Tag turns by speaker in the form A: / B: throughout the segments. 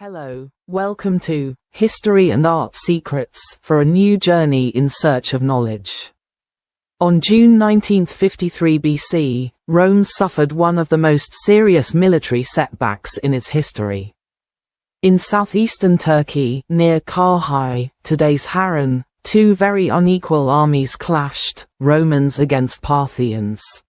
A: Hello, welcome to History and Art Secrets for a new journey in search of knowledge. On June 1953 BC, Rome suffered one of the most serious military setbacks in its history. In southeastern Turkey, near Karhay, today's Harran, two very unequal armies clashed, Romans against Parthians.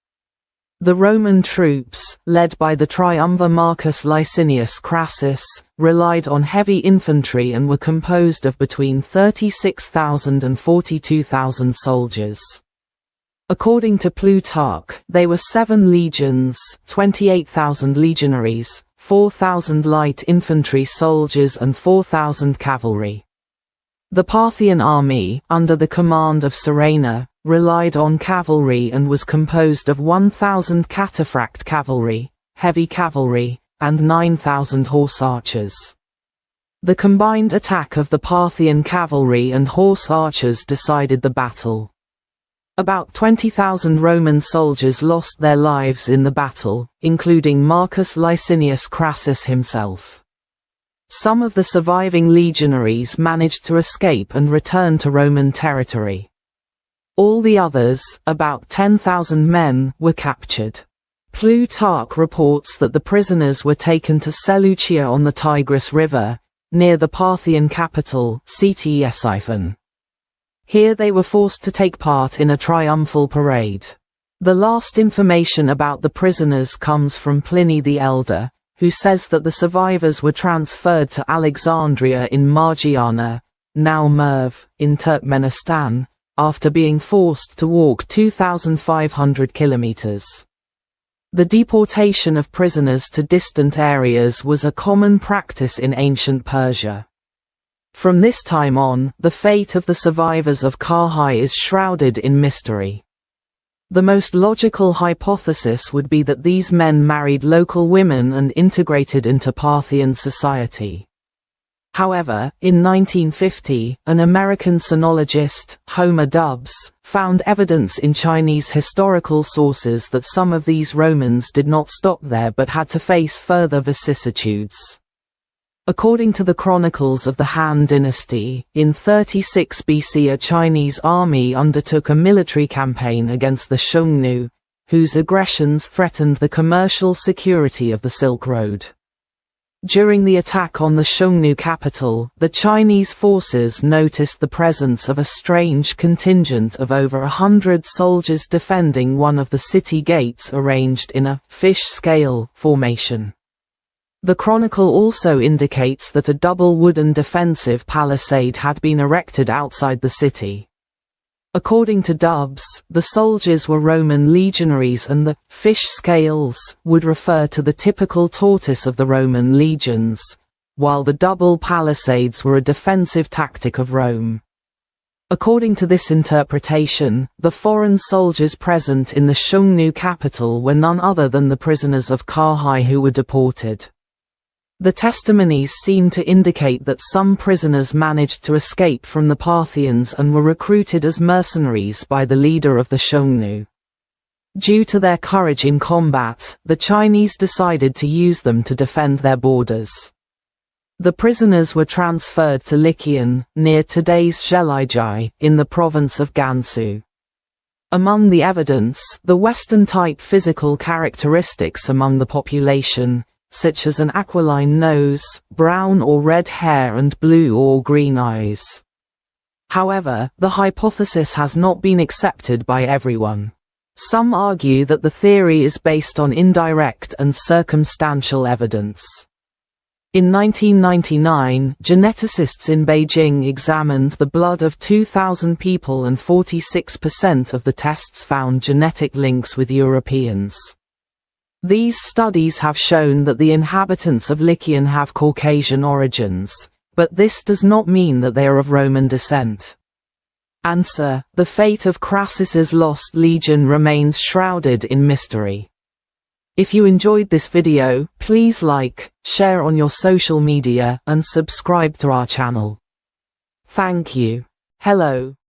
A: The Roman troops, led by the triumvir Marcus Licinius Crassus, relied on heavy infantry and were composed of between 36,000 and 42,000 soldiers. According to Plutarch, they were 7 legions, 28,000 legionaries, 4,000 light infantry soldiers and 4,000 cavalry. The Parthian army, under the command of Serena, relied on cavalry and was composed of 1,000 cataphract cavalry, heavy cavalry, and 9,000 horse archers. The combined attack of the Parthian cavalry and horse archers decided the battle. About 20,000 Roman soldiers lost their lives in the battle, including Marcus Licinius Crassus himself. Some of the surviving legionaries managed to escape and return to Roman territory. All the others, about 10,000 men, were captured. Plutarch reports that the prisoners were taken to Seleucia on the Tigris River, near the Parthian capital, Ctesiphon. Here they were forced to take part in a triumphal parade. The last information about the prisoners comes from Pliny the Elder, who says that the survivors were transferred to Alexandria in Margiana, now Merv, in Turkmenistan, after being forced to walk 2,500 kilometers. The deportation of prisoners to distant areas was a common practice in ancient Persia. From this time on, the fate of the survivors of Karhay is shrouded in mystery. The most logical hypothesis would be that these men married local women and integrated into Parthian society. However, in 1950, an American sinologist, Homer Dubs, found evidence in Chinese historical sources that some of these Romans did not stop there but had to face further vicissitudes. According to the chronicles of the Han Dynasty, in 36 BC a Chinese army undertook a military campaign against the Xiongnu, whose aggressions threatened the commercial security of the Silk Road. During the attack on the Xiongnu capital, the Chinese forces noticed the presence of a strange contingent of over 100 soldiers defending one of the city gates arranged in a fish-scale formation. The chronicle also indicates that a double wooden defensive palisade had been erected outside the city. According to Dubs, the soldiers were Roman legionaries and the fish scales would refer to the typical tortoise of the Roman legions, while the double palisades were a defensive tactic of Rome. According to this interpretation, the foreign soldiers present in the Xiongnu capital were none other than the prisoners of Karhay who were deported. The testimonies seem to indicate that some prisoners managed to escape from the Parthians and were recruited as mercenaries by the leader of the Xiongnu. Due to their courage in combat, the Chinese decided to use them to defend their borders. The prisoners were transferred to Likian, near today's Zhelijia, in the province of Gansu. Among the evidence, the Western-type physical characteristics among the population, such as an aquiline nose, brown or red hair and blue or green eyes. However, the hypothesis has not been accepted by everyone. Some argue that the theory is based on indirect and circumstantial evidence. In 1999, geneticists in Beijing examined the blood of 2,000 people and 46% of the tests found genetic links with Europeans. These studies have shown that the inhabitants of Likian have Caucasian origins, but this does not mean that they are of Roman descent. Answer: the fate of Crassus's lost legion remains shrouded in mystery. If you enjoyed this video, please like, share on your social media, and subscribe to our channel. Thank you. Hello.